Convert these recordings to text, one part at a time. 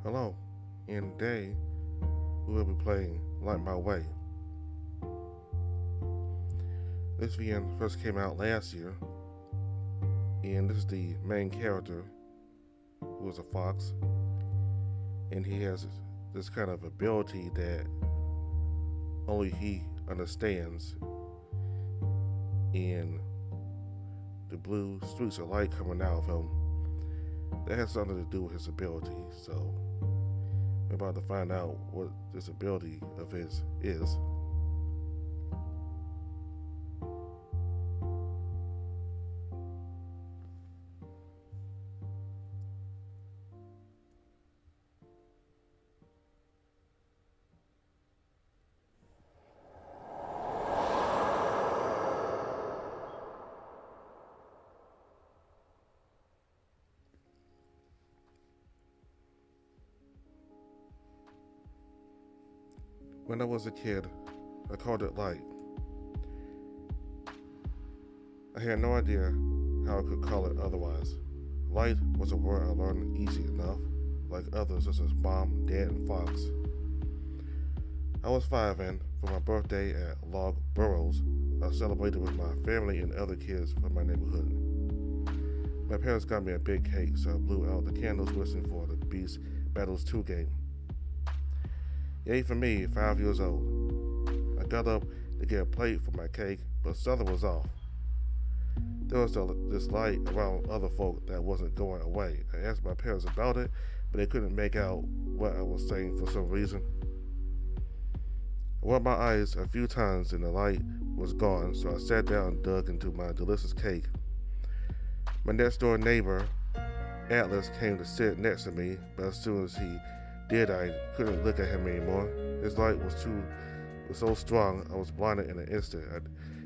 Hello, and today we will be playing Light My Way. This VM first came out last year, and this is the main character who is a fox, and he has this kind of ability that only he understands, and the blue streaks of light coming out of him. That has something to do with his ability, so we're about to find out what this ability of his is. When I was a kid, I called it light. I had no idea how I could call it otherwise. Light was a word I learned easy enough, like others such as Mom, Dad, and Fox. I was 5 and, for my birthday at Log Burrows, I celebrated with my family and other kids from my neighborhood. My parents got me a big cake, so I blew out the candles wishing for the Beast Battles 2 game. Yay for me, 5 years old. I got up to get a plate for my cake, but something was off. There was this light around other folk that wasn't going away. I asked my parents about it, but they couldn't make out what I was saying for some reason. I rubbed my eyes a few times and the light was gone, so I sat down and dug into my delicious cake. My next door neighbor, Atlas, came to sit next to me, but as soon as he did, I couldn't look at him anymore. His light was so strong, I was blinded in an instant.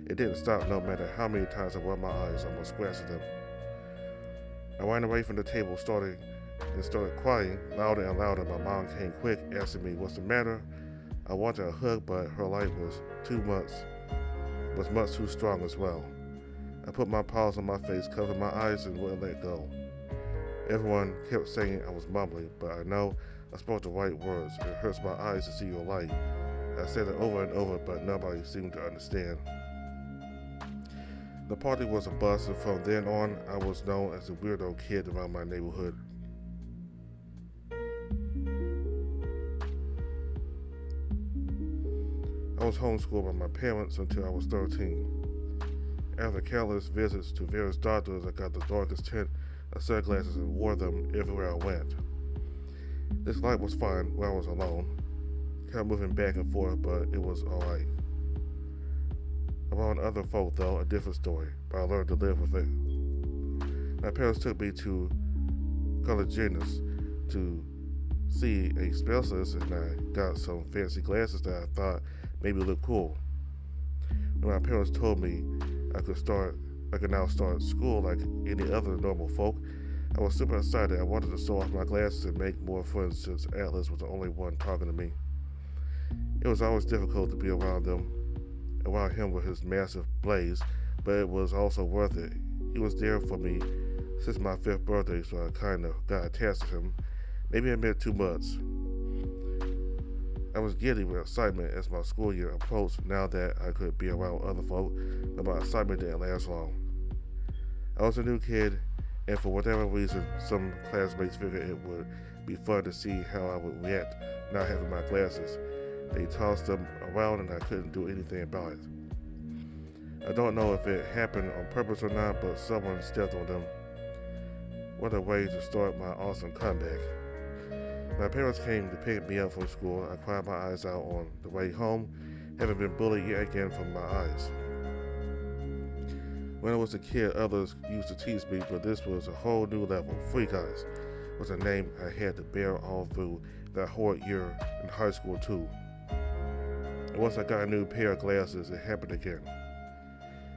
It didn't stop no matter how many times I rubbed my eyes, almost scratched them. I ran away from the table, started crying louder and louder. My mom came quick, asking me what's the matter. I wanted a hug, but her light was much too strong as well. I put my paws on my face, covered my eyes, and wouldn't let go. Everyone kept saying I was mumbling, but I know I spoke the right words. It hurts my eyes to see your light. I said it over and over, but nobody seemed to understand. The party was a bust, and from then on, I was known as the weirdo kid around my neighborhood. I was homeschooled by my parents until I was 13. After countless visits to various doctors, I got the darkest tint of sunglasses and wore them everywhere I went. This light was fine when I was alone, kind of moving back and forth, but it was alright. Around other folk, though, a different story, but I learned to live with it. My parents took me to Collegianus to see a specialist, and I got some fancy glasses that I thought maybe looked cool. When my parents told me I could now start school like any other normal folk, I was super excited. I wanted to sew off my glasses and make more friends since Atlas was the only one talking to me. It was always difficult to be around him with his massive blaze, but it was also worth it. He was there for me since my 5th birthday, so I kind of got attached to him. Maybe I meant too much. I was giddy with excitement as my school year approached now that I could be around other folk, but my excitement didn't last long. I was a new kid, and for whatever reason, some classmates figured it would be fun to see how I would react not having my glasses. They tossed them around and I couldn't do anything about it. I don't know if it happened on purpose or not, but someone stepped on them. What a way to start my awesome comeback. My parents came to pick me up from school. I cried my eyes out on the way home, having been bullied yet again from my eyes. When I was a kid, others used to tease me, but this was a whole new level. Freak Eyes was a name I had to bear all through that horrid year in high school too. And once I got a new pair of glasses, it happened again.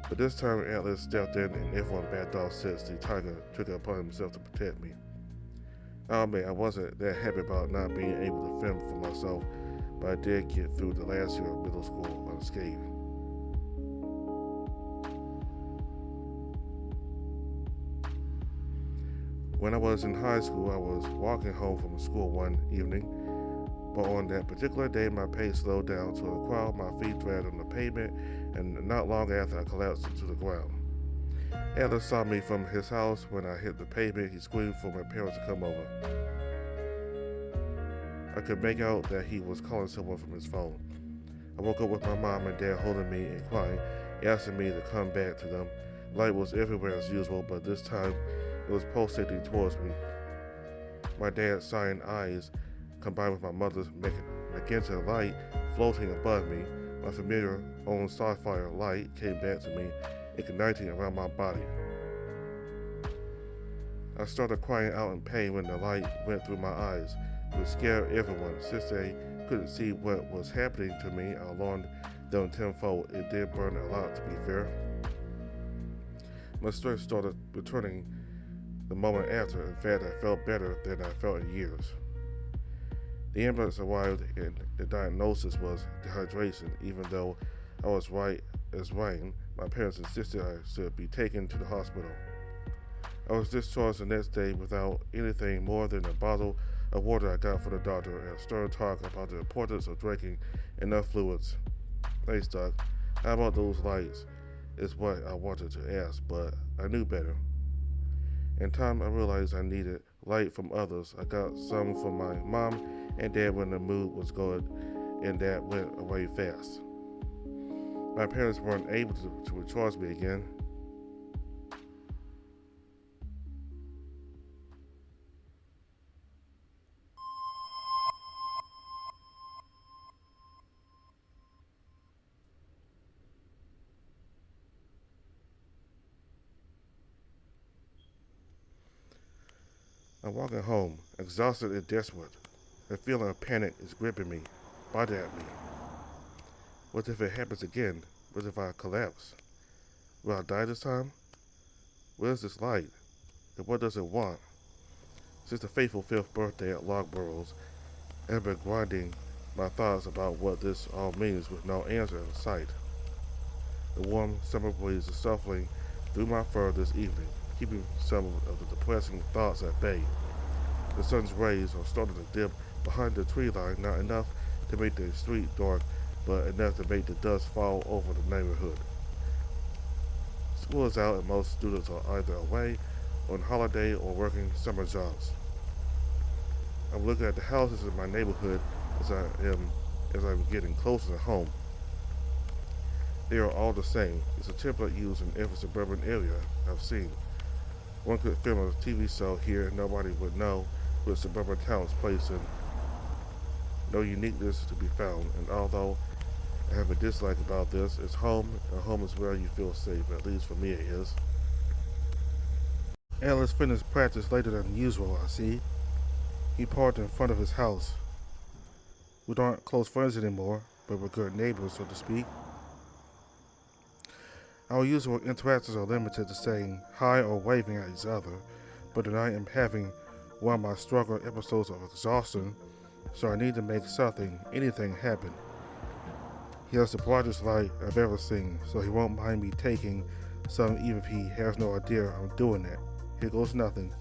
But this time Atlas stepped in and everyone backed off since the tiger took it upon himself to protect me. Oh man, I wasn't that happy about not being able to fend for myself, but I did get through the last year of middle school unscathed. When I was in high school, I was walking home from school one evening, but on that particular day, my pace slowed down to a crawl. My feet dragged on the pavement, and not long after, I collapsed into the ground. Atlas saw me from his house. When I hit the pavement, he screamed for my parents to come over. I could make out that he was calling someone from his phone. I woke up with my mom and dad holding me and crying, asking me to come back to them. Light was everywhere as usual, but this time it was pulsating towards me. My dad's cyan eyes, combined with my mother's magenta light floating above me, my familiar own sapphire light came back to me, igniting around my body. I started crying out in pain when the light went through my eyes. It would scare everyone. Since they couldn't see what was happening to me, I alarmed them tenfold. It did burn a lot, to be fair. My strength started returning the moment after. In fact, I felt better than I felt in years. The ambulance arrived and the diagnosis was dehydration. Even though I was right as rain, my parents insisted I should be taken to the hospital. I was discharged the next day without anything more than a bottle of water I got from the doctor and a stern talk about the importance of drinking enough fluids. Thanks, Doc. How about those lights? Is what I wanted to ask, but I knew better. In time, I realized I needed light from others. I got some from my mom and dad when the mood was good, and that went away fast. My parents weren't able to recharge me again. I'm walking home, exhausted and desperate. A feeling of panic is gripping me, biting at me. What if it happens again? What if I collapse? Will I die this time? Where's this light? And what does it want? Since the fateful 5th birthday at Log Burrows, I've been grinding my thoughts about what this all means with no answer in sight. The warm summer breeze is shuffling through my fur this evening, keeping some of the depressing thoughts at bay. The sun's rays are starting to dip behind the tree line, not enough to make the street dark, but enough to make the dust fall over the neighborhood. School is out and most students are either away, on holiday, or working summer jobs. I'm looking at the houses in my neighborhood as I'm getting closer to home. They are all the same. It's a template used in every suburban area I've seen. One could film a TV show here and nobody would know which suburban town is placed in. No uniqueness to be found, and although I have a dislike about this, it's home, and home is where you feel safe, at least for me it is. Atlas finished practice later than usual, I see. He parked in front of his house. We aren't close friends anymore, but we're good neighbors, so to speak. Our usual interactions are limited to saying hi or waving at each other, but tonight I'm having one of my struggle episodes of exhaustion, so I need to make anything happen. He has the brightest light I've ever seen, so he won't mind me taking some even if he has no idea I'm doing that. Here goes nothing.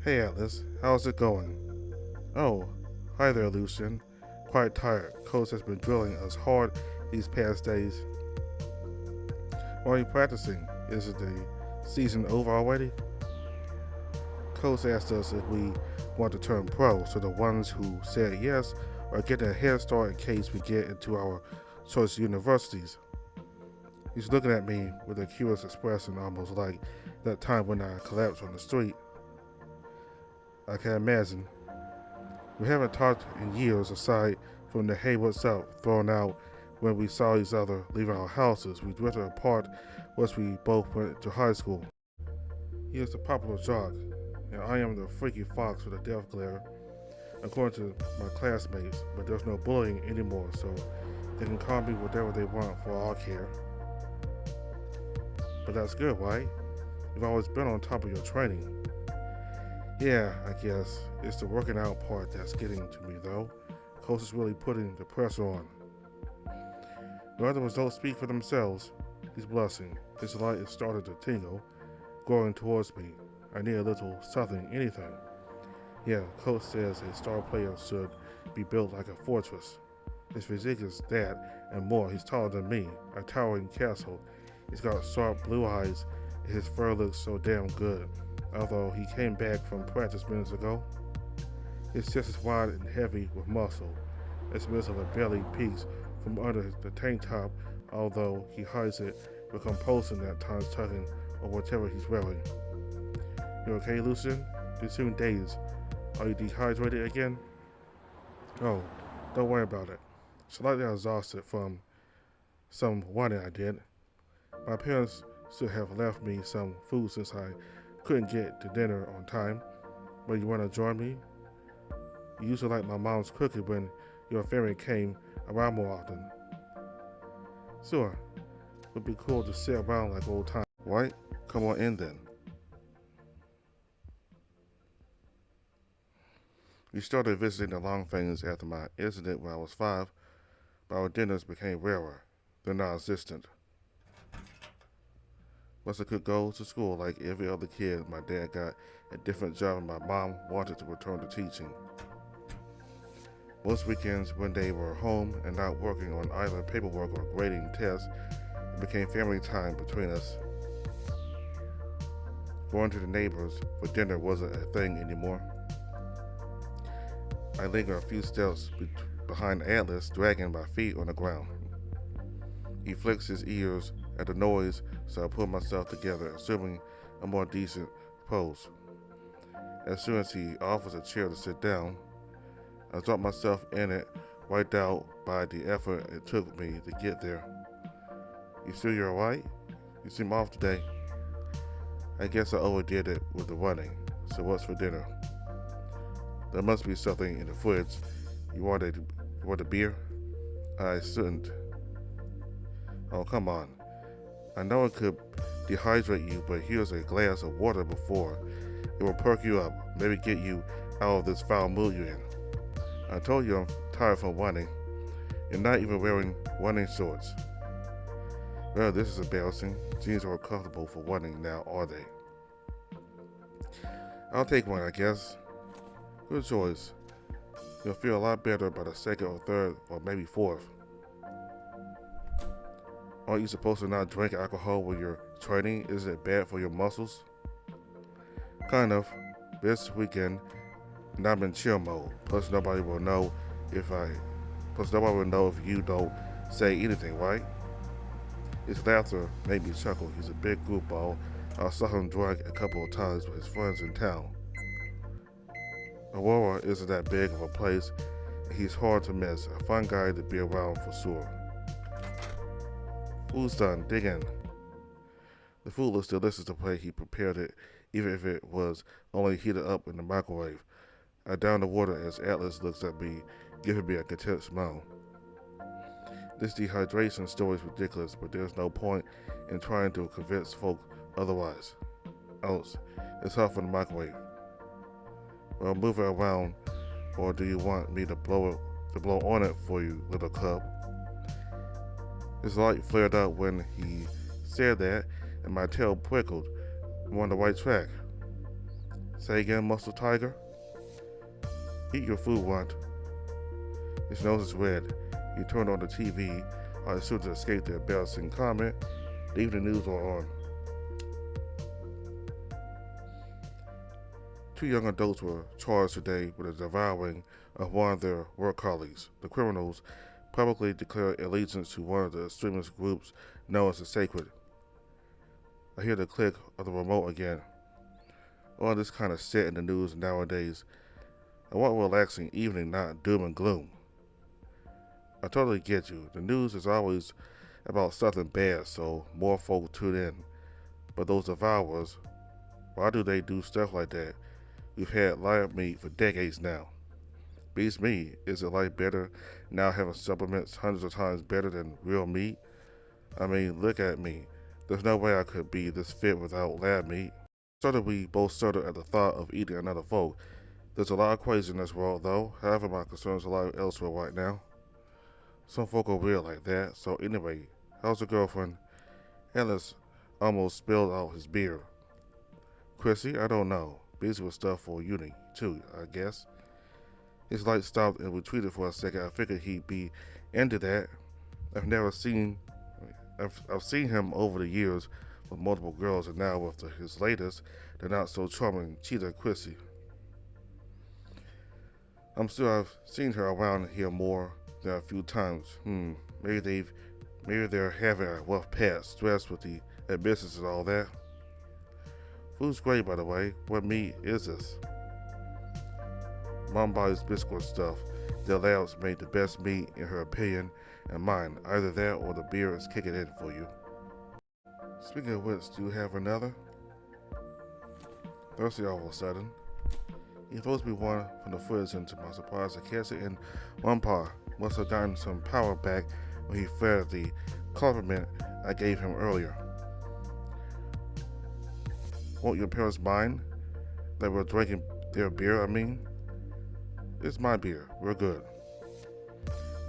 Hey Atlas, how's it going? Oh, hi there Lucian. Quite tired. Coach has been drilling us hard these past days. Why are you practicing? Is it the season over already? Coach asked us if we want to turn pro, so the ones who said yes are getting a head start in case we get into our choice universities. He's looking at me with a curious expression, almost like that time when I collapsed on the street. I can imagine. We haven't talked in years aside from the hey what's up thrown out when we saw each other leaving our houses. We drifted apart once we both went to high school. He is the popular jock, and I am the freaky fox with a death glare, according to my classmates, but there's no bullying anymore, so they can call me whatever they want for all I care. But that's good, right? You've always been on top of your training. Yeah, I guess. It's the working out part that's getting to me, though. Coach is really putting the pressure on. The other results speak for themselves. He's blushing. His light is starting to tingle, growing towards me. I need a little something, anything. Yeah, coach says a star player should be built like a fortress. His physique is that and more. He's taller than me, a towering castle. He's got sharp blue eyes, and his fur looks so damn good. Although he came back from practice minutes ago, his chest is wide and heavy with muscle. A smell of a belly peeks from under the tank top, although he hides it with composing at times tugging or whatever he's wearing. You okay, Lucian? You seem dazed. Are you dehydrated again? Oh, don't worry about it. Slightly exhausted from some running I did. My parents should have left me some food since I couldn't get to dinner on time. But you want to join me? You used to like my mom's cooking when your family came around more often. Sure, it would be cool to sit around like old times. Right? Come on in then. We started visiting the Longfangs after my incident when I was 5, but our dinners became rarer. They're non-existent. Once I could go to school like every other kid, my dad got a different job and my mom wanted to return to teaching. Most weekends when they were home and not working on either paperwork or grading tests, it became family time between us. Going to the neighbors for dinner wasn't a thing anymore. I lingered a few steps behind Atlas, dragging my feet on the ground. He flicks his ears at the noise, so I pull myself together, assuming a more decent pose. As soon as he offers a chair to sit down, I drop myself in it, wiped out by the effort it took me to get there. You sure you're alright? You seem off today. I guess I overdid it with the running, so what's for dinner? There must be something in the fridge. You want a beer? I shouldn't. Oh, come on. I know it could dehydrate you, but here's a glass of water before. It will perk you up, maybe get you out of this foul mood you're in. I told you I'm tired from running. You're not even wearing running shorts. Well, this is embarrassing. Jeans aren't comfortable for running now, are they? I'll take one, I guess. Good choice. You'll feel a lot better by the second or third or maybe fourth. Aren't you supposed to not drink alcohol when you're training? Isn't it bad for your muscles? Kind of. This weekend, and I'm in chill mode. Plus nobody will know if you don't say anything, right? His laughter made me chuckle. He's a big goofball. I saw him drunk a couple of times with his friends in town. Aurora isn't that big of a place, and he's hard to miss. A fun guy to be around for sure. Food's done. Dig in. The food looks delicious the way he prepared it, even if it was only heated up in the microwave. I down the water as Atlas looks at me, giving me a content smile. This dehydration story is ridiculous, but there's no point in trying to convince folk otherwise. Else, it's hot from the microwave. Well, move it around, or do you want me to blow on it for you, little cub? His light flared up when he said that, and my tail prickled. I'm on the right track. Say again, Muscle Tiger? Eat your food, Runt. His nose is red. He turned on the TV. I assumed to escape the embarrassing comment. The evening news are on. 2 young adults were charged today with the devouring of one of their work colleagues. The criminals publicly declared allegiance to one of the extremist groups known as the Sacred. I hear the click of the remote again. All this kind of shit in the news nowadays. I want a relaxing evening, not doom and gloom. I totally get you. The news is always about something bad, so more folk tune in. But those devourers, why do they do stuff like that? We've had live meat for decades now. Beats me, is it like better now having supplements hundreds of times better than real meat? I mean, look at me. There's no way I could be this fit without lab meat. We both started at the thought of eating another folk. There's a lot of crazy in this world, though. However, my concerns are a lot elsewhere right now. Some folk are weird like that. So anyway, how's your girlfriend? Ellis almost spilled out his beer. Chrissy, I don't know. Busy with stuff for uni, too, I guess. His light stopped and retreated for a second. I figured he'd be into that. I've never seen I've seen him over the years with multiple girls, and now with his latest, the not so charming Cheetah Chrissy. I'm sure I've seen her around here more than a few times. Maybe they're having a rough patch, stressed with the business and all that. Food's great, by the way. What meat is this? Mom buys biscuit stuff. Their labs made the best meat in her opinion and mine. Either that or the beer is kicking in for you. Speaking of which, do you have another? Thirsty all of a sudden. He throws me one from the fridge, and to my surprise, I catch it in one paw. Must have gotten some power back when he fed the compliment I gave him earlier. Won't your parents mind that we're drinking their beer, I mean? It's my beer. We're good.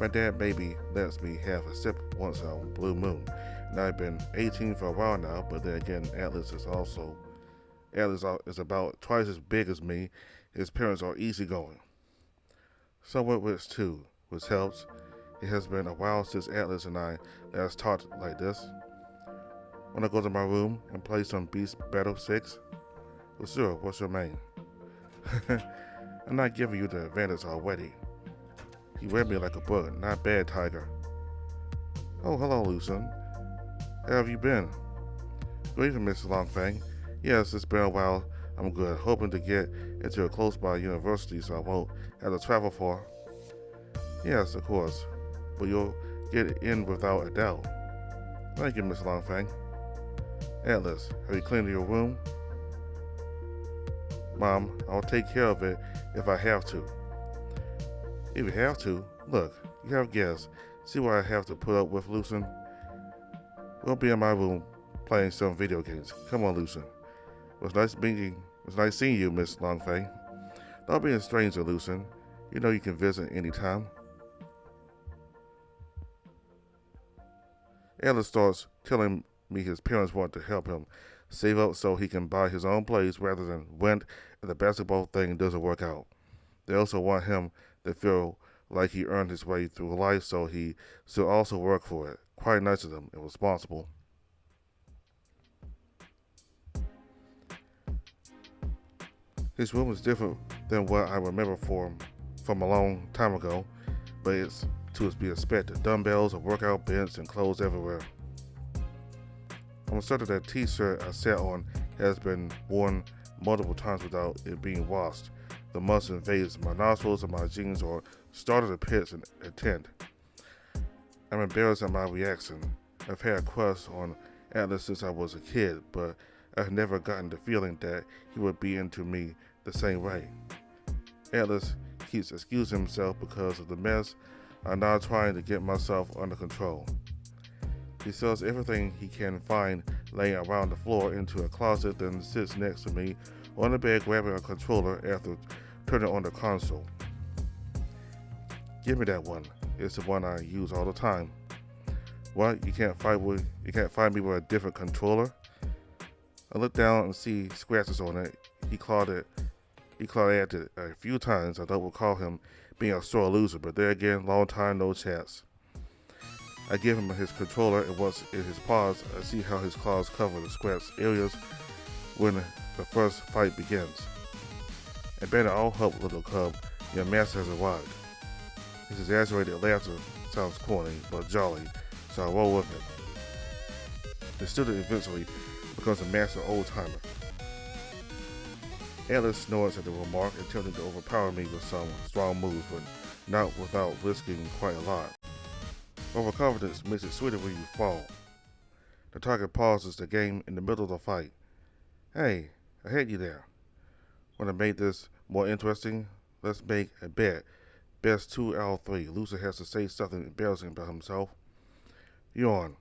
My dad maybe lets me have a sip once on a blue moon, and I've been 18 for a while now, but then again, Atlas is about twice as big as me. His parents are easygoing. Somewhat rich too, which helps. It has been a while since Atlas and I last talked like this. Want to go to my room and play some Beast Battle 6? Well, sure, what's your name? I'm not giving you the advantage already. He read me like a book, not bad, Tiger. Oh, hello, Lucien. How have you been? Good evening, Mr. Longfang. Yes, it's been a while. I'm good, hoping to get into a close-by university so I won't have to travel far. Yes, of course, but you'll get in without a doubt. Thank you, Mr. Longfang. Atlas, have you cleaned your room? Mom, I'll take care of it if I have to. If you have to? Look, you have guests. See what I have to put up with, Lucien? We'll be in my room playing some video games. Come on, Lucien. It was nice seeing you, Miss Longfang. Don't be a stranger, Lucien. You know you can visit anytime. Atlas starts telling me his parents want to help him save up so he can buy his own place rather than rent if the basketball thing doesn't work out. They also want him to feel like he earned his way through life, so he still also work for it. Quite nice of them and responsible. His room is different than what I remember from a long time ago, but it's to be expected. Dumbbells, a workout bench, and clothes everywhere. I'm certain that t-shirt I sat on has been worn multiple times without it being washed. The must invades my nostrils and my jeans are started to pitch in a tent. I'm embarrassed at my reaction. I've had a crush on Atlas since I was a kid, but I've never gotten the feeling that he would be into me the same way. Atlas keeps excusing himself because of the mess. I'm now trying to get myself under control. He sells everything he can find laying around the floor into a closet, then sits next to me on the bed grabbing a controller after turning on the console. Give me that one. It's the one I use all the time. What? You can't find me with a different controller? I look down and see scratches on it. He clawed at it a few times. I don't recall him being a sore loser, but there again, long time no chance. I give him his controller, and once in his paws, I see how his claws cover the scratched areas when the first fight begins. And better all help, little cub, your master has arrived. His exaggerated laughter sounds corny, but jolly, so I roll with it. The student eventually becomes a master old-timer. Atlas snorts at the remark, attempting to overpower me with some strong moves, but not without risking quite a lot. Overconfidence makes it sweeter when you fall. The target pauses the game in the middle of the fight. Hey, I had you there. Want to make this more interesting? Let's make a bet. Best 2 out of 3. Loser has to say something embarrassing about himself. Yawn.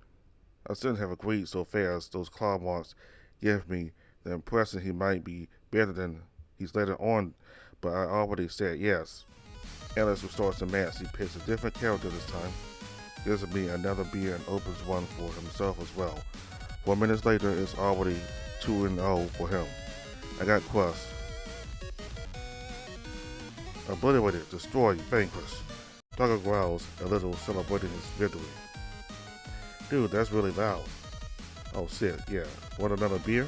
I shouldn't have agreed so fast. Those claw marks give me the impression he might be better than he's later on, but I already said yes. Atlas restores the match. He picks a different character this time. Gives me another beer and opens one for himself as well. 4 minutes later, it's already 2-0 for him. I got Quest. Obliterated, destroyed, vanquished. Doggo growls a little, celebrating his victory. Dude, that's really loud. Oh shit, yeah. Want another beer?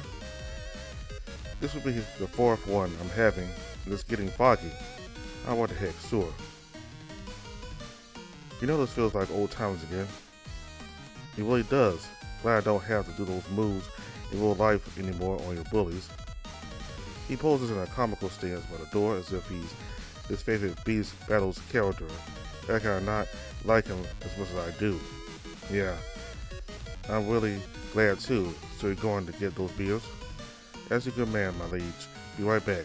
This will be the fourth one I'm having, and it's getting foggy. Oh, what the heck, sure. You know this feels like old times again. It really does. Glad I don't have to do those moves in real life anymore on your bullies. He poses in a comical stance by the door as if he's his favorite Beast Battles character. I kind not like him as much as I do. Yeah, I'm really glad too. So you're going to get those beers? As a good man, my liege. Be right back.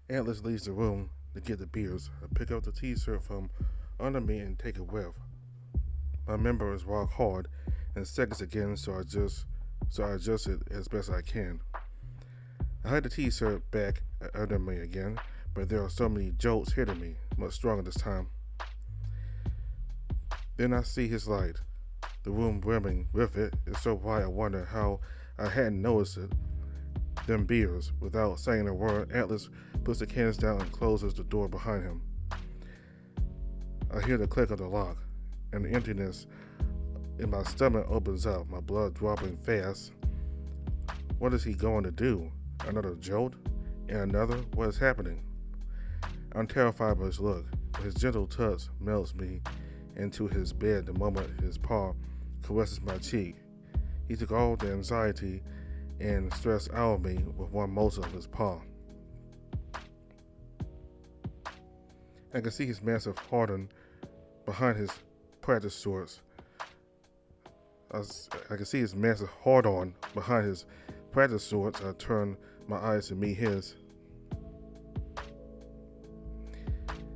Atlas leaves the room to get the beers. I pick up the t-shirt from under me and take a whiff. My members rock hard and seconds again, so I adjust it as best I can. I hide the t-shirt back under me again, but there are so many jolts hitting me, much stronger this time. Then I see his light. The room brimming with it is so bright I wonder how I hadn't noticed it. Them beers. Without saying a word, Atlas puts the cans down and closes the door behind him. I hear the click of the lock, and the emptiness in my stomach opens up, my blood dropping fast. What is he going to do? Another jolt? And another? What is happening? I'm terrified by his look, but his gentle touch melts me into his bed the moment his paw caresses my cheek. He took all the anxiety and stress out of me with one motion of his paw. I can see his massive harden behind his practice shorts. I can see his massive hard-on behind his practice shorts. I turn my eyes to meet his.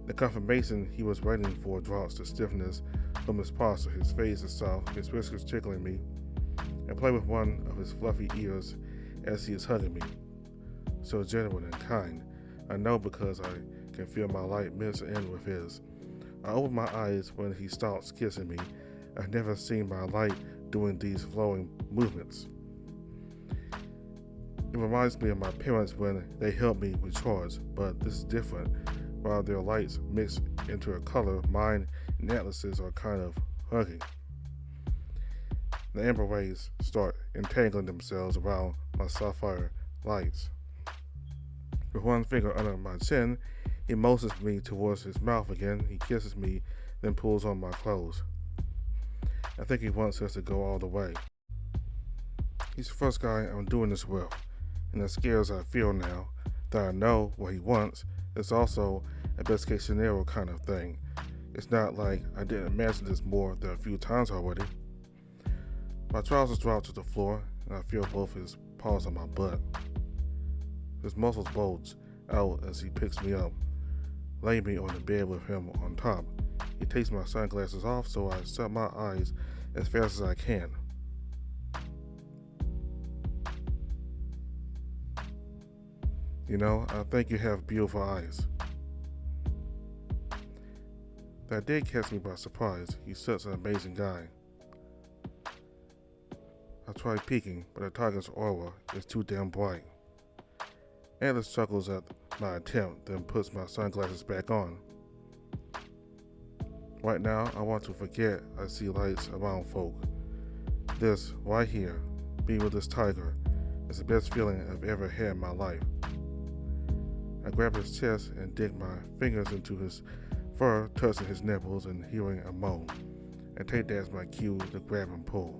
The confirmation he was waiting for drops the stiffness from his posture. His face is soft, his whiskers tickling me. I play with one of his fluffy ears as he is hugging me. So genuine and kind. I know because I can feel my light mix in with his. I open my eyes when he starts kissing me. I've never seen my light doing these flowing movements. It reminds me of my parents when they helped me with chores, but this is different. While their lights mix into a color, mine and Atlas's are kind of hugging. The amber rays start entangling themselves around my sapphire lights. With one finger under my chin, he motions me towards his mouth again. He kisses me, then pulls on my clothes. I think he wants us to go all the way. He's the first guy I'm doing this with, and as scared as I feel now that I know what he wants, it's also a best case scenario kind of thing. It's not like I didn't imagine this more than a few times already. My trousers drop to the floor, and I feel both his paws on my butt. His muscles bulge out as he picks me up, laying me on the bed with him on top. He takes my sunglasses off, so I shut my eyes as fast as I can. You know, I think you have beautiful eyes. That did catch me by surprise. He's such an amazing guy. I tried peeking, but the target's aura is too damn bright. Atlas chuckles at my attempt, then puts my sunglasses back on. Right now, I want to forget I see lights around folk. This, right here, being with this tiger, is the best feeling I've ever had in my life. I grab his chest and dig my fingers into his fur, touching his nipples and hearing a moan. I take that as my cue to grab and pull.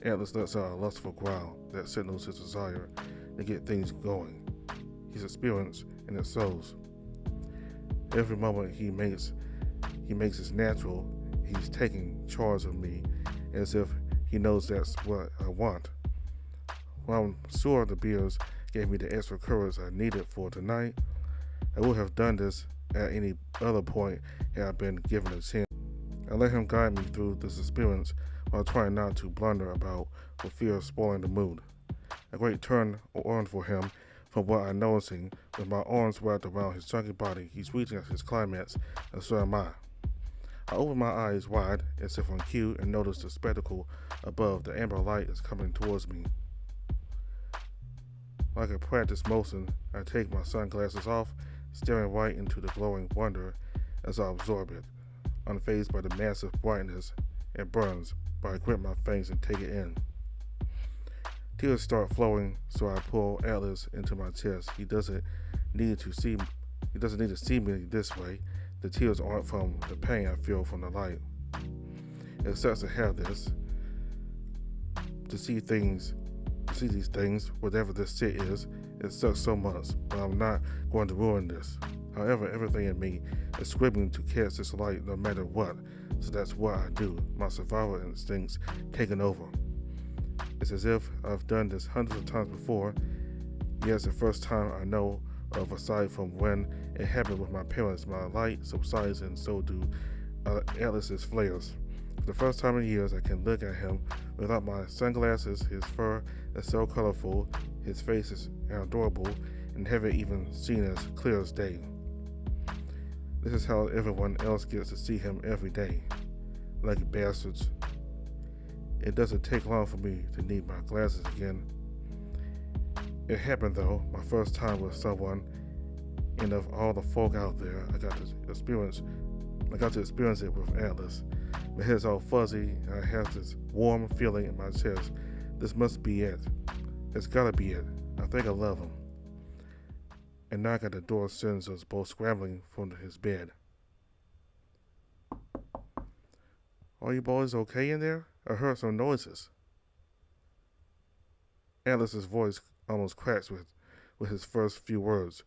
Atlas lets out a lustful growl that signals his desire to get things going. He's experienced and it shows. Every moment he makes it natural. He's taking charge of me as if he knows that's what I want. While I'm sure the beers gave me the extra courage I needed for tonight, I would have done this at any other point had I been given a chance. I let him guide me through this experience while trying not to blunder about for fear of spoiling the mood. A great turn on for him from what I'm noticing. With my arms wrapped around his chunky body, he's reaching his climax, and so am I. I open my eyes wide as if on cue and notice the spectacle above. The amber light is coming towards me. Like a practice motion, I take my sunglasses off, staring right into the glowing wonder as I absorb it, unfazed by the massive brightness and burns, but I grip my fangs and take it in. Tears start flowing, so I pull Atlas into my chest. He doesn't need to see me this way. The tears aren't from the pain I feel from the light. It sucks to have this, to see these things, whatever this shit is. It sucks so much, but I'm not going to ruin this. However, everything in me is screaming to catch this light no matter what, so that's what I do. My survival instincts taking over. It's as if I've done this hundreds of times before, yet it's the first time I know of aside from when it happened with my parents. My light subsides and so do Atlas's flares. For the first time in years, I can look at him without my sunglasses. His fur is so colorful, his face is adorable, and haven't even seen as clear as day. This is how everyone else gets to see him every day. Lucky bastards. It doesn't take long for me to need my glasses again. It happened though, my first time with someone, and of all the folk out there, I got to experience it with Atlas. My head's all fuzzy, and I have this warm feeling in my chest. This must be it. It's gotta be it. I think I love him. And knock at the door sends us both scrambling from his bed. Are you boys okay in there? I heard some noises. Atlas's voice almost cracks with his first few words,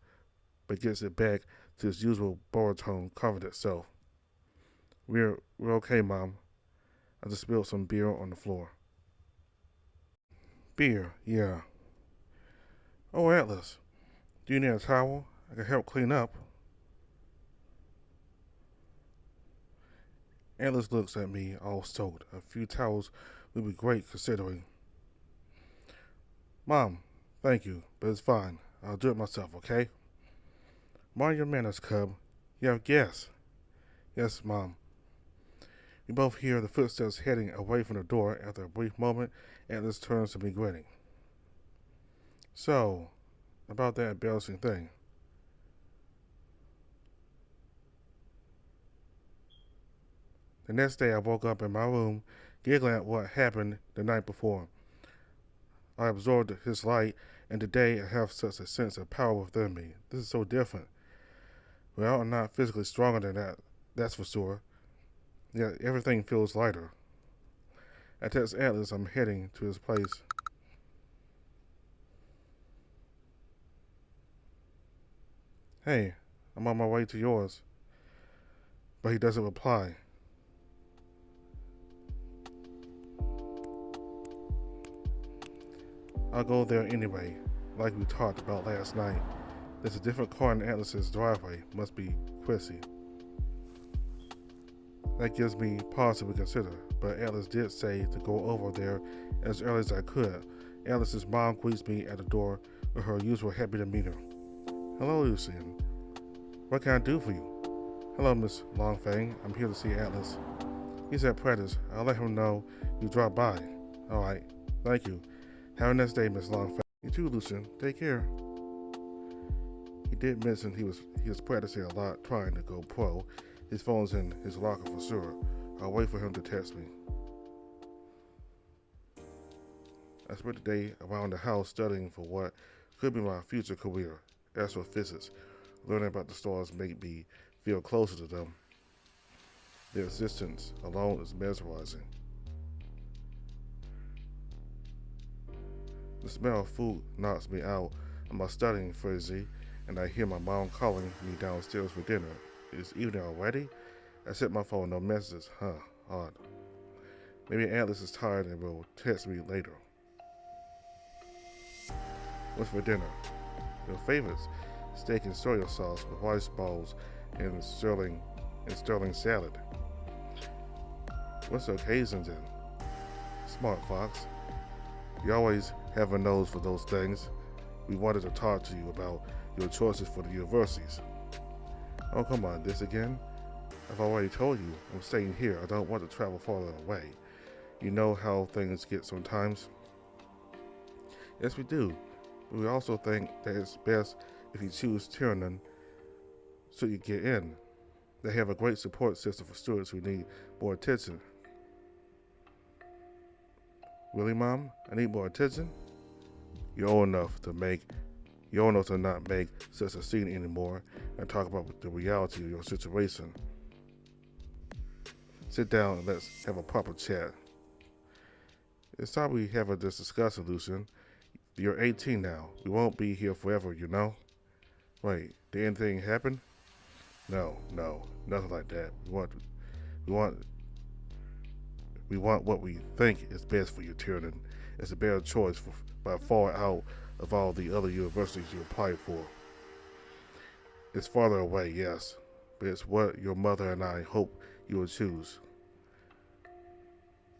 but gets it back to his usual baritone, confident self. We're okay, Mom. I just spilled some beer on the floor. Beer, yeah. Oh, Atlas, do you need a towel? I can help clean up. Atlas looks at me all soaked. A few towels would be great considering. Mom, thank you, but it's fine. I'll do it myself, okay? Mind your manners, cub. You have guests. Yes, Mom. We both hear the footsteps heading away from the door. After a brief moment, Atlas turns to me grinning. So, about that embarrassing thing. The next day I woke up in my room, giggling at what happened the night before. I absorbed his light, and today I have such a sense of power within me. This is so different. Well, I'm not physically stronger than that, that's for sure. Yet everything feels lighter. I text Atlas I'm heading to his place. Hey, I'm on my way to yours. But he doesn't reply. I'll go there anyway, like we talked about last night. There's a different car in Atlas's driveway. Must be Chrissy. That gives me pause to reconsider, but Atlas did say to go over there as early as I could. Atlas's mom greets me at the door with her usual happy demeanor. Hello, Lucian. What can I do for you? Hello, Miss Longfang. I'm here to see Atlas. He's at practice. I'll let him know you dropped by. All right. Thank you. Have a nice day, Miss Longfang. You too, Lucian. Take care. He did mention he was practicing a lot, trying to go pro. His phone's in his locker for sure. I'll wait for him to text me. I spent the day around the house studying for what could be my future career, astrophysics. Learning about the stars made me feel closer to them. Their existence alone is mesmerizing. The smell of food knocks me out of my studying frenzy, and I hear my mom calling me downstairs for dinner. It's evening already? I set my phone, no messages. Odd. Maybe Atlas is tired and will text me later. What's for dinner? Your favorites. Steak and soy sauce with rice balls and sterling salad. What's the occasion then? Smart Fox. You always have a nose for those things. We wanted to talk to you about your choices for the universities. Oh, come on, this again? I've already told you I'm staying here. I don't want to travel farther away. You know how things get sometimes. Yes, we do. But we also think that it's best if you choose Tiernan so you get in. They have a great support system for students who need more attention. Really, Mom? I need more attention? You're old enough to make you're old enough to not make such a scene anymore and talk about the reality of your situation. Sit down and let's have a proper chat. It's time we have this discussion, Lucian. You're 18 now. We won't be here forever, you know? Wait, did anything happen? No, nothing like that. We want, we want what we think is best for you, Tiernan. It's a better choice by far out of all the other universities you applied for. It's farther away, yes, but it's what your mother and I hope you will choose.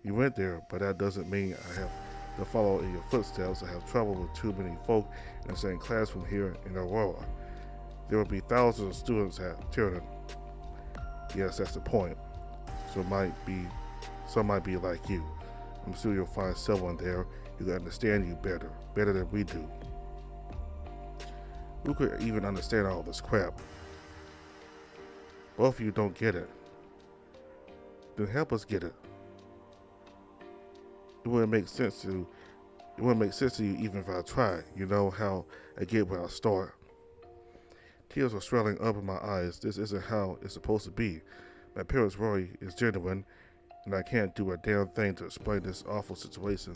You went there, but that doesn't mean I have to follow in your footsteps. I have trouble with too many folk in the same classroom here in Aurora. There will be thousands of students at Tiernan. Yes, that's the point. Some might be like you. I'm sure you'll find someone there who can understand you better than we do. Who could even understand all this crap? Both of you don't get it. Then help us get it. It wouldn't make sense to you even if I tried. You know how I get where I start. Tears are swelling up in my eyes. This isn't how it's supposed to be. My parents' worry is genuine, and I can't do a damn thing to explain this awful situation.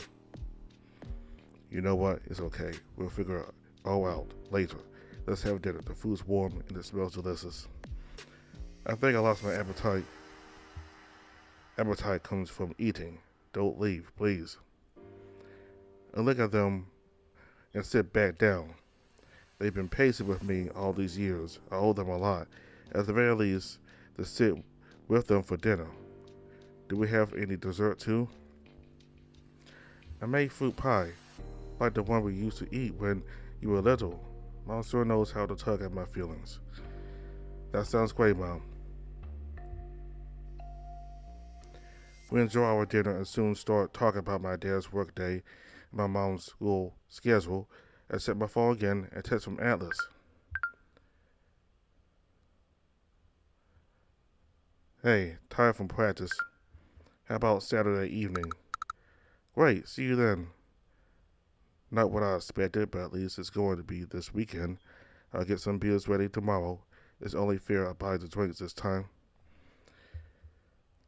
You know what? It's okay. We'll figure it all out later. Let's have dinner. The food's warm and it smells delicious. I think I lost my appetite. Appetite comes from eating. Don't leave, please. I look at them and sit back down. They've been patient with me all these years. I owe them a lot. At the very least, to sit with them for dinner. Do we have any dessert too? I made fruit pie, like the one we used to eat when you were little. Mom sure knows how to tug at my feelings. That sounds great, Mom. We enjoy our dinner and soon start talking about my dad's workday and my mom's school schedule. I check my phone again and text from Atlas. Hey, tired from practice. How about Saturday evening? Great, see you then. Not what I expected, but at least it's going to be this weekend. I'll get some beers ready tomorrow. It's only fair I buy the drinks this time.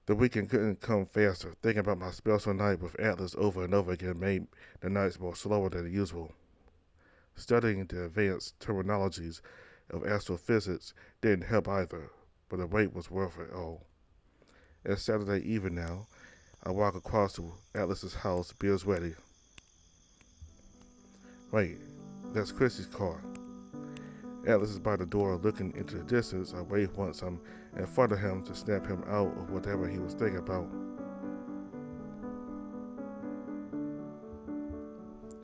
The weekend couldn't come faster. Thinking about my special night with Atlas over and over again made the nights more slower than usual. Studying the advanced terminologies of astrophysics didn't help either, but the wait was worth it all. It's Saturday evening now. I walk across to Atlas's house, beers ready. Wait, that's Chrissy's car. Atlas is by the door looking into the distance. I wave once I'm in front of him to snap him out of whatever he was thinking about.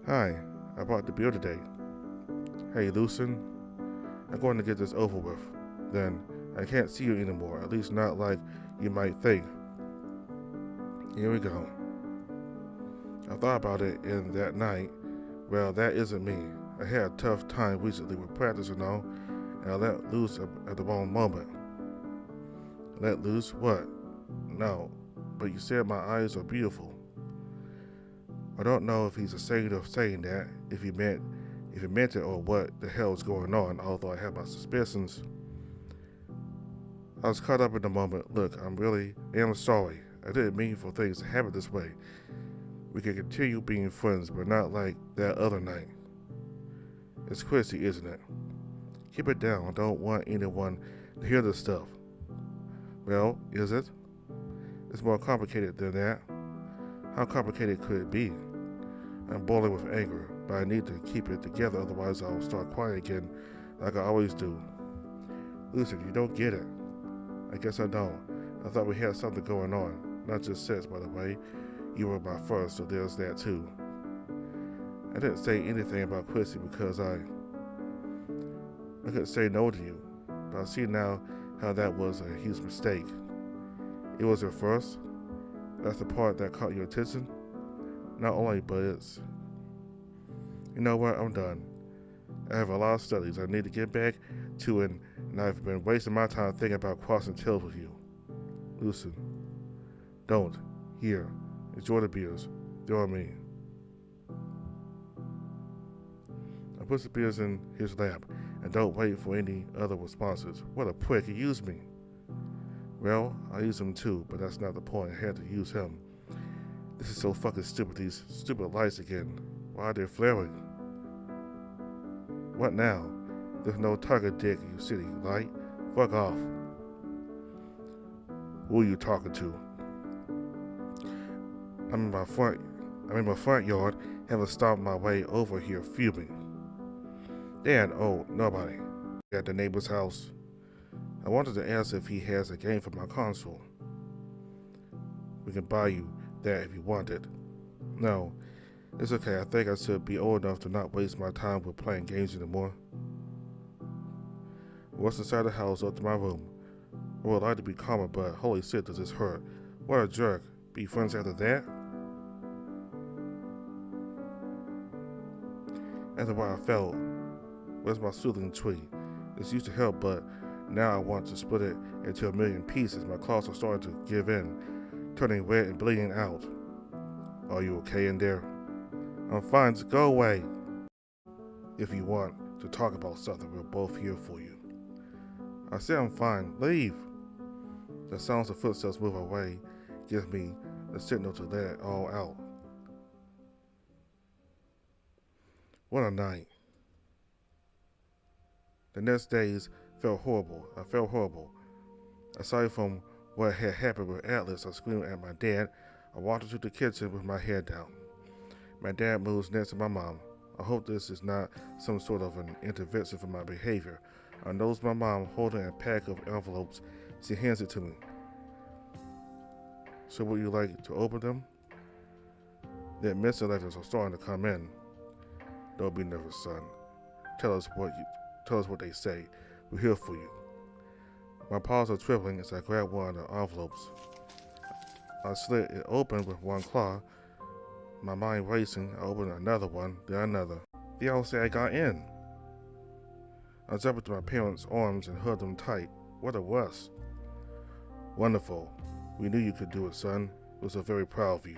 Hi, I brought the beer today. Hey, Lucian, I'm going to get this over with. Then I can't see you anymore, at least not like you might think. Here we go. I thought about it in that night. Well, that isn't me. I had a tough time recently with practice and all, and I let loose at the wrong moment. Let loose? What? No, but you said my eyes are beautiful. I don't know if he's ashamed of saying that, if he meant it or what the hell is going on, although I have my suspicions. I was caught up in the moment. Look, I'm sorry. I didn't mean for things to happen this way. We can continue being friends, but not like that other night. It's Chrissy, isn't it? Keep it down. I don't want anyone to hear this stuff. Well, is it? It's more complicated than that. How complicated could it be? I'm boiling with anger, but I need to keep it together, otherwise I'll start crying again like I always do. Lucian, you don't get it. I guess I don't. I thought we had something going on. Not just sex, by the way. You were my first, so there's that too. I didn't say anything about Chrissy because I couldn't say no to you. But I see now how that was a huge mistake. It was your first. That's the part that caught your attention. Not only, but it's... You know what? I'm done. I have a lot of studies I need to get back to, and I've been wasting my time thinking about crossing tails with you. Listen. Don't. Here. Enjoy the beers. They're on me. I put the beers in his lap, and don't wait for any other responses. What a prick. He used me. Well, I used him too, but that's not the point. I had to use him. This is so fucking stupid. These stupid lights again. Why are they flaring? What now? There's no target dick, you city light. Fuck off. Who are you talking to? I'm in my front yard, having stomped my way over here fuming. Dan, oh, nobody. At the neighbor's house. I wanted to ask if he has a game for my console. We can buy you that if you want it. No, it's okay. I think I should be old enough to not waste my time with playing games anymore. What's inside the house up to my room? I would like to be calmer, but holy shit, does this hurt. What a jerk. Be friends after that? After what I felt, where's my soothing tree? This used to help, but now I want to split it into a million pieces. My claws are starting to give in, turning red and bleeding out. Are you okay in there? I'm fine, so go away. If you want to talk about something, we're both here for you. I said I'm fine. Leave. The sounds of footsteps move away gives me the signal to let it all out. What a night. The next days felt horrible. I felt horrible. Aside from what had happened with Atlas, I screamed at my dad. I walked into the kitchen with my head down. My dad moves next to my mom. I hope this is not some sort of an intervention for my behavior. I notice my mom holding a pack of envelopes. She hands it to me. So would you like to open them? The missing letters are starting to come in. Don't be nervous, son. Tell us what they say. We're here for you. My paws are trembling as I grab one of the envelopes. I slit it open with one claw. My mind racing, I open another one, then another. They all say I got in. I jump into my parents' arms and hug them tight. What a rush. Wonderful. We knew you could do it, son. We were so very proud of you.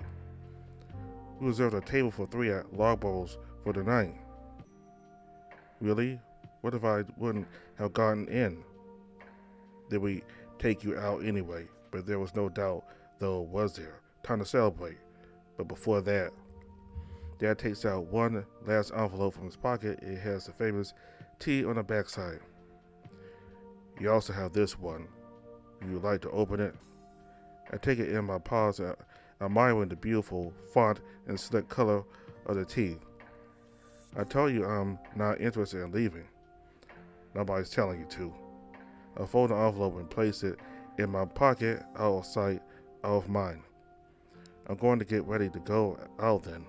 We reserved a table for 3 at Logborough's for the night. Really? What if I wouldn't have gotten in? Then we take you out anyway, but there was no doubt, though, was there? Time to celebrate. But before that, Dad takes out one last envelope from his pocket. It has the famous T on the backside. You also have this one. Would you like to open it? I take it in my paws, admiring the beautiful font and slick color of the T. I told you I'm not interested in leaving. Nobody's telling you to. I fold the envelope and place it in my pocket, out of sight, out of mind. I'm going to get ready to go out then.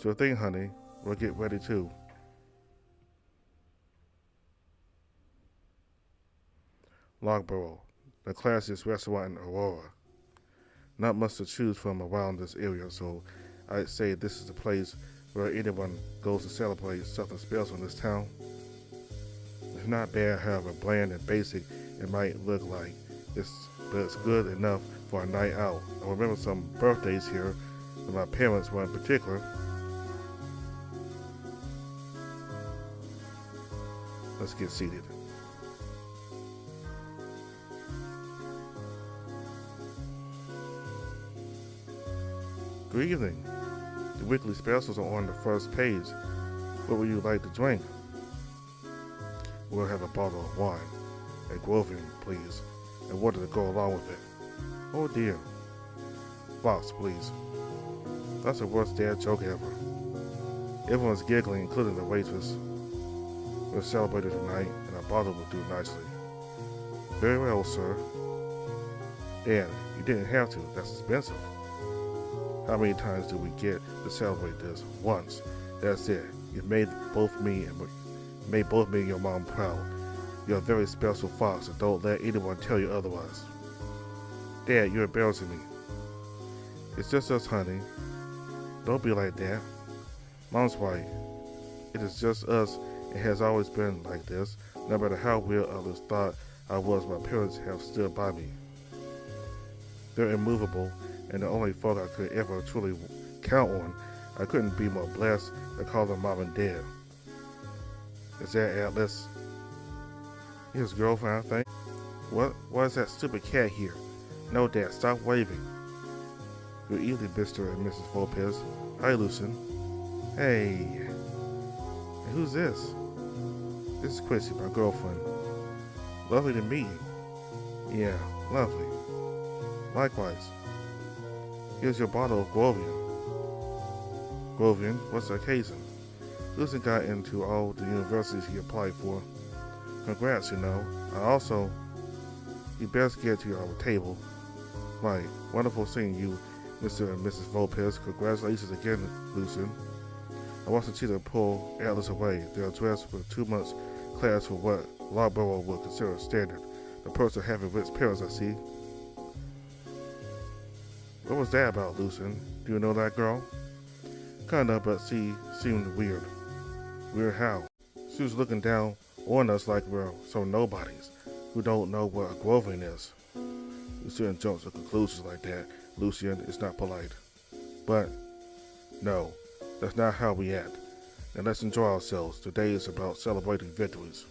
Sure thing, honey. We'll get ready too. Logborough, the classiest restaurant in Aurora. Not much to choose from around this area, so I'd say this is the place where anyone goes to celebrate something special in this town. It's not bad, however bland and basic it might look like, but it's good enough for a night out. I remember some birthdays here, and my parents were in particular. Let's get seated. Good evening. The weekly specials are on the first page. What would you like to drink? We'll have a bottle of wine, a Grovian, please, and water to go along with it. Oh dear. Fox, please. That's the worst dad joke ever. Everyone's giggling, including the waitress. We're celebrating tonight, and a bottle will do nicely. Very well, sir. Dan, you didn't have to. That's expensive. How many times do we get to celebrate this? Once. That's it. You made both me and your mom proud. You're a very special fox, and don't let anyone tell you otherwise. Dad, you're embarrassing me. It's just us, honey. Don't be like that. Mom's right. It is just us and has always been like this. No matter how weird others thought I was, my parents have stood by me. They're immovable and the only folk I could ever truly count on. I couldn't be more blessed to call them mom and dad. Is that Atlas? His girlfriend, I think. Why is that stupid cat here? No, Dad, stop waving. Good evening, Mr. and Mrs. Lopez. Hi, Lucien. Hey. And who's this? This is Chrissy, my girlfriend. Lovely to meet you. Yeah, lovely. Likewise. Here's your bottle of Grovian. Grovian, what's the occasion? Lucien got into all the universities he applied for. Congrats, you know. You best get to your table. Right, wonderful seeing you, Mr. and Mrs. Lopez. Congratulations again, Lucien. I want to see them pull Atlas away. They're dressed with 2 months class for what Logborough would consider standard. The person having rich parents, I see. What was that about, Lucien? Do you know that girl? Kinda, but she seemed weird. Weird how? She was looking down on us like we're some nobodies who don't know what a Grovian is. Lucien jumps to conclusions like that. Lucien, it's not polite. But, no, that's not how we act. Now let's enjoy ourselves. Today is about celebrating victories.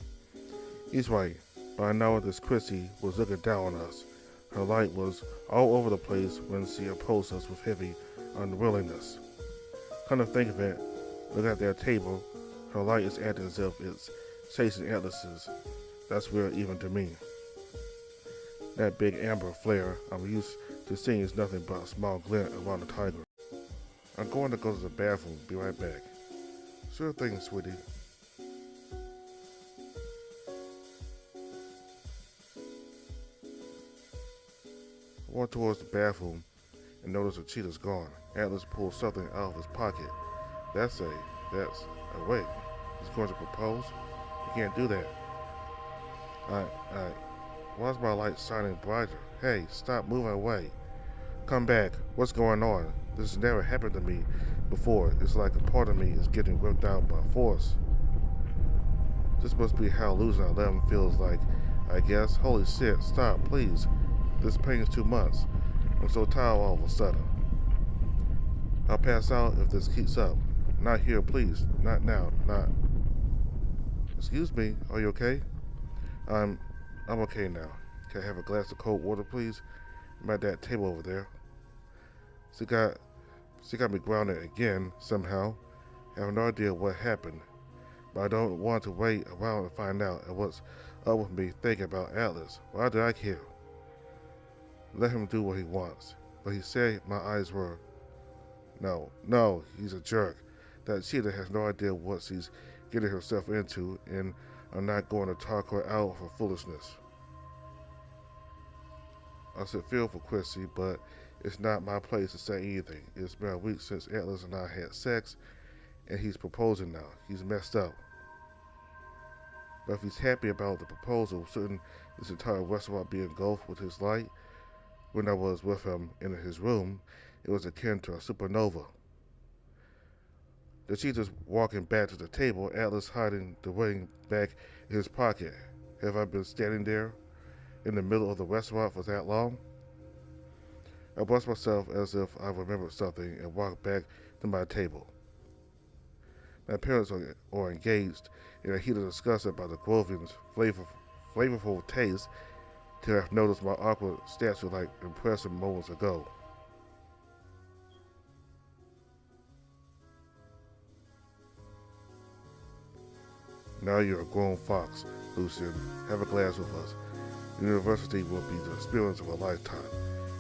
He's right, but I know this Chrissy was looking down on us. Her light was all over the place when she approached us with heavy unwillingness. Come to think of it, look at that table. Her light is acting as if it's chasing Atlas's. That's weird even to me. That big amber flare I'm used to seeing is nothing but a small glint around the tiger. I'm going to go to the bathroom. Be right back. Sure thing, sweetie. I walked towards the bathroom and noticed the cheetah's gone. Atlas pulled something out of his pocket. That's wait. He's going to propose? You can't do that. Why is my light shining brighter? Hey, stop moving away. Come back. What's going on? This has never happened to me before. It's like a part of me is getting ripped out by force. This must be how losing 11 feels like, I guess. Holy shit, stop, please. This pain is too much. I'm so tired all of a sudden. I'll pass out if this keeps up. Not here, please. Not now. Not. Excuse me, are you okay? I'm okay now. Can I have a glass of cold water, please? I'm at that table over there. She got me grounded again, somehow. I have no idea what happened. But I don't want to wait around and find out what's up with me thinking about Atlas. Why do I care? Let him do what he wants. But he said my eyes were... No, he's a jerk. That cheetah has no idea what she's getting herself into, and I'm not going to talk her out for foolishness. I should feel for Chrissy, but it's not my place to say anything. It's been a week since Atlas and I had sex, and he's proposing now. He's messed up. But if he's happy about the proposal, shouldn't this entire restaurant be engulfed with his light? When I was with him in his room, it was akin to a supernova. The cheetah's walking back to the table, Atlas hiding the ring back in his pocket. Have I been standing there in the middle of the restaurant for that long? I brushed myself as if I remembered something and walked back to my table. My parents are engaged in a heated discussion about the Grovian's flavorful taste till I've noticed my awkward statue like impressive moments ago. Now you're a grown fox, Lucien. Have a glass with us. University will be the experience of a lifetime.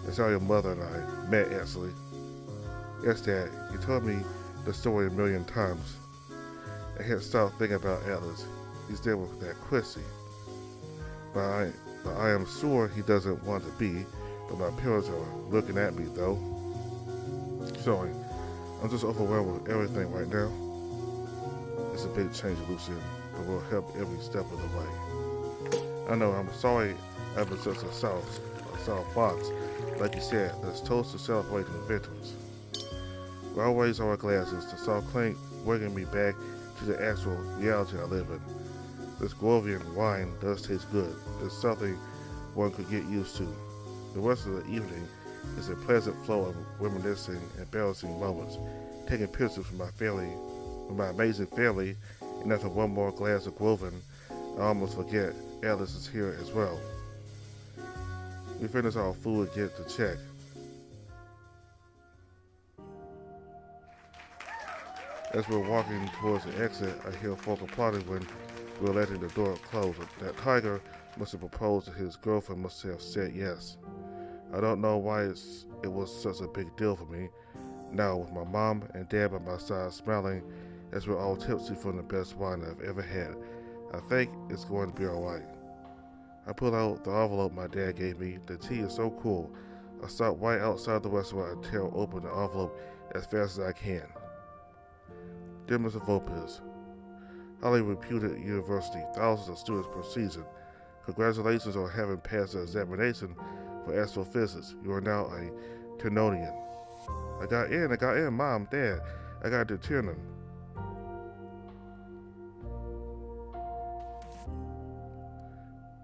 That's how your mother and I met, actually. Yes, Dad, you told me the story a million times. I had stopped thinking about Atlas. He's there with that Chrissy. But I am sure he doesn't want to be, but my parents are looking at me, though. Sorry, I'm just overwhelmed with everything right now. It's a big change, Lucien, but will help every step of the way. I know, I'm sorry ever since I saw Fox. Like you said, let's toast to celebrating victims. We all raise our glasses to saw Clink bringing me back to the actual reality I live in. This Grovian wine does taste good. It's something one could get used to. The rest of the evening is a pleasant flow of reminiscing and embarrassing moments, taking pictures with my amazing family, and after one more glass of Groven, I almost forget Alice is here as well. We finish our food and get to check. As we're walking towards the exit, I hear folk applauding when we're letting the door close. That tiger must have proposed and his girlfriend must have said yes. I don't know why it was such a big deal for me. Now, with my mom and dad by my side smiling as we're all tipsy from the best wine I've ever had, I think it's going to be alright. I pull out the envelope my dad gave me. The tea is so cool. I stop right outside the restaurant and tear open the envelope as fast as I can. Dear Mr. Lopez, highly reputed university, thousands of students per season. Congratulations on having passed the examination for astrophysics. You are now a Ternonian. I got in, Mom, Dad. I got to Tiernan.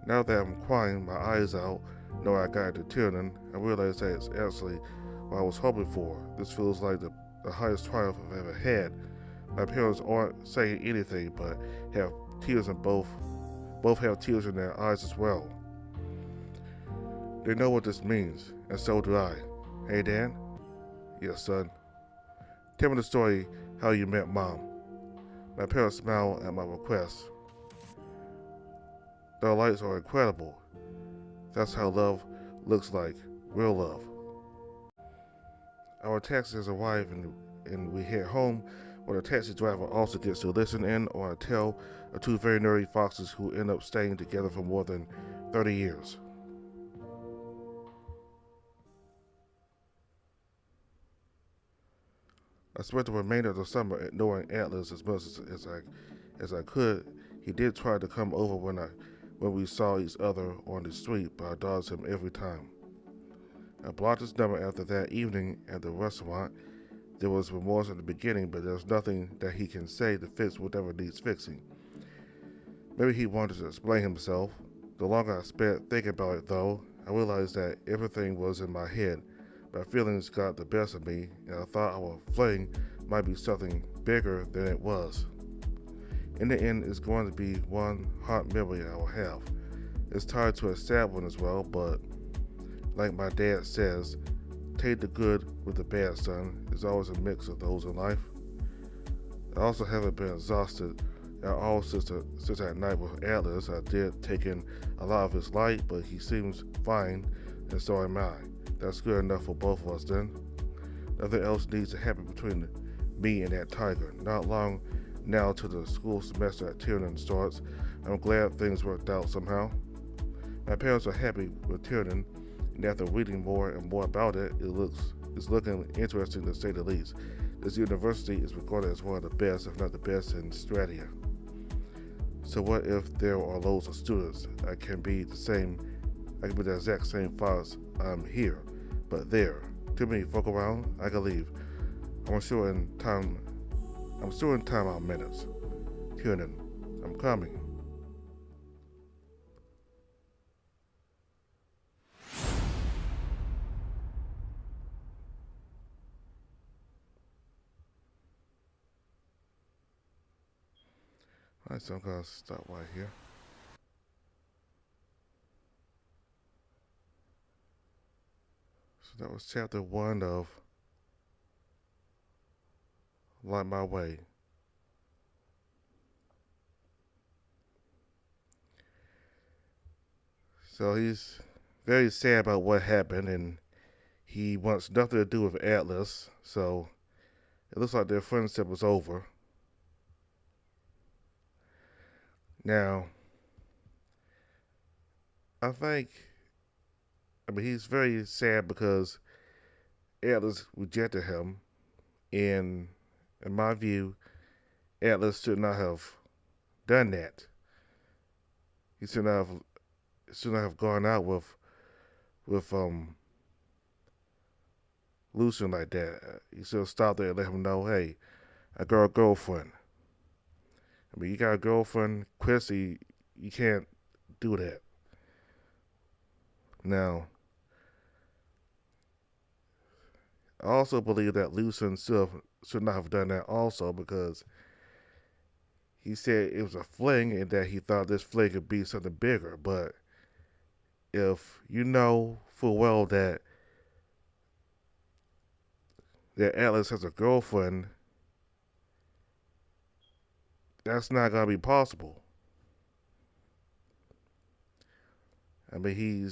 Now that I'm crying my eyes out, know I got to Tiernan, I realize that it's actually what I was hoping for. This feels like the highest triumph I've ever had. My parents aren't saying anything, but have tears in both have tears in their eyes as well. They know what this means, and so do I. Hey, Dan? Yes, son. Tell me the story how you met Mom. My parents smiled at my request. Their lights are incredible. That's how love looks like, real love. Our taxi has arrived and we head home where the taxi driver also gets to listen in on a tale of two very nerdy foxes who end up staying together for more than 30 years. I spent the remainder of the summer ignoring Atlas as much as I could. He did try to come over when we saw each other on the street, but I dodged him every time. I blocked his number after that evening at the restaurant. There was remorse at the beginning, but there's nothing that he can say to fix whatever needs fixing. Maybe he wanted to explain himself. The longer I spent thinking about it, though, I realized that everything was in my head. My feelings got the best of me, and I thought our fling might be something bigger than it was. In the end, it's going to be one hot memory I will have. It's tied to a sad one as well, but like my dad says, take the good with the bad, son. There's always a mix of those in life. I also haven't been exhausted at all since that night with Atlas. I did take in a lot of his light, but he seems fine, and so am I. That's good enough for both of us then. Nothing else needs to happen between me and that tiger. Not long now till the school semester at Tiernan starts. I'm glad things worked out somehow. My parents are happy with Tiernan, and after reading more and more about it, it's looking interesting to say the least. This university is regarded as one of the best, if not the best, in Stratia. So what if there are loads of students? I can be the exact same fox I'm here, but there. Too many folk around, I can leave. I'm sure in time out minutes. Tiernan, I'm coming. Alright, so I'm gonna stop right here. So that was chapter 1 of Light My Way. So he's very sad about what happened, and he wants nothing to do with Atlas. So it looks like their friendship was over. Now, he's very sad because Atlas rejected him. And in my view, Atlas should not have done that. He should not have should not have gone out with Lucian like that. You should have stopped there and let him know, hey, I got a girlfriend. I mean, you got a girlfriend, Chrissy. You can't do that. Now, I also believe that Lucian should not have done that also because he said it was a fling and that he thought this fling could be something bigger. But if you know full well that Atlas has a girlfriend, that's not gonna be possible. I mean,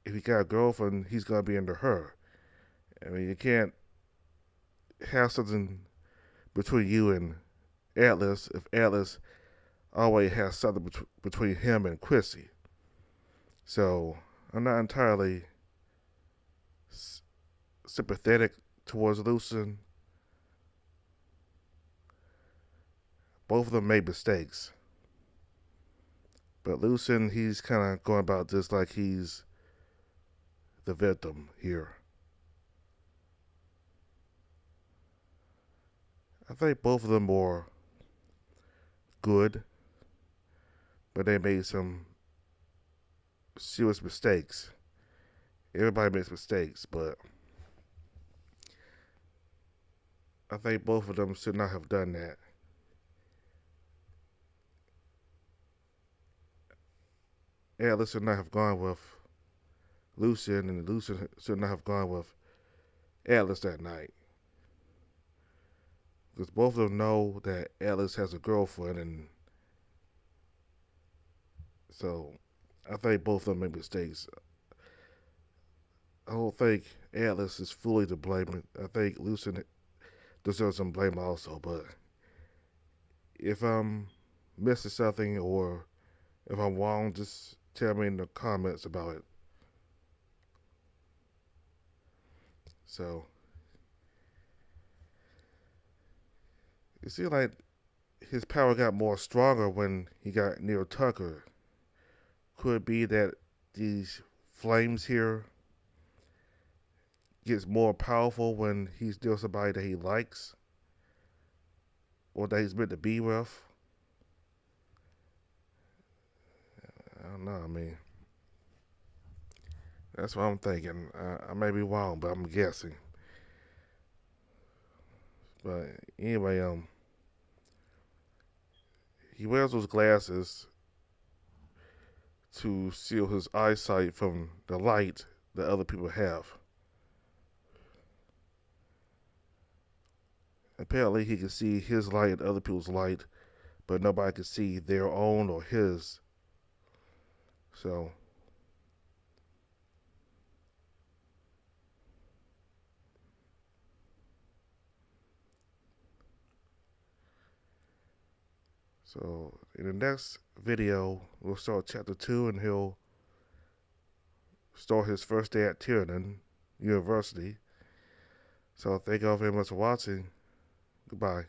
if he got a girlfriend, he's gonna be into her. I mean, you can't have something between you and Atlas if Atlas always has something between him and Chrissy. So I'm not entirely sympathetic towards Lucian. Both of them made mistakes. But Lucian, he's kind of going about this like he's the victim here. I think both of them were good, but they made some serious mistakes. Everybody makes mistakes, but I think both of them should not have done that. Atlas should not have gone with Lucian, and Lucian should not have gone with Atlas that night. Because both of them know that Atlas has a girlfriend, and so I think both of them made mistakes. I don't think Atlas is fully to blame. I think Lucian deserves some blame also, but if I'm missing something or if I'm wrong, just tell me in the comments about it. So, it seems like his power got more stronger when he got near Tucker. Could it be that these flames here gets more powerful when he's near somebody that he likes or that he's meant to be with? I don't know. I mean, that's what I'm thinking. I may be wrong, but I'm guessing. But anyway, he wears those glasses to seal his eyesight from the light that other people have. Apparently, he can see his light and other people's light, but nobody can see their own or his. So, in the next video, we'll start chapter 2, and he'll start his first day at Tiernan University. So, thank you all very much for watching. Goodbye.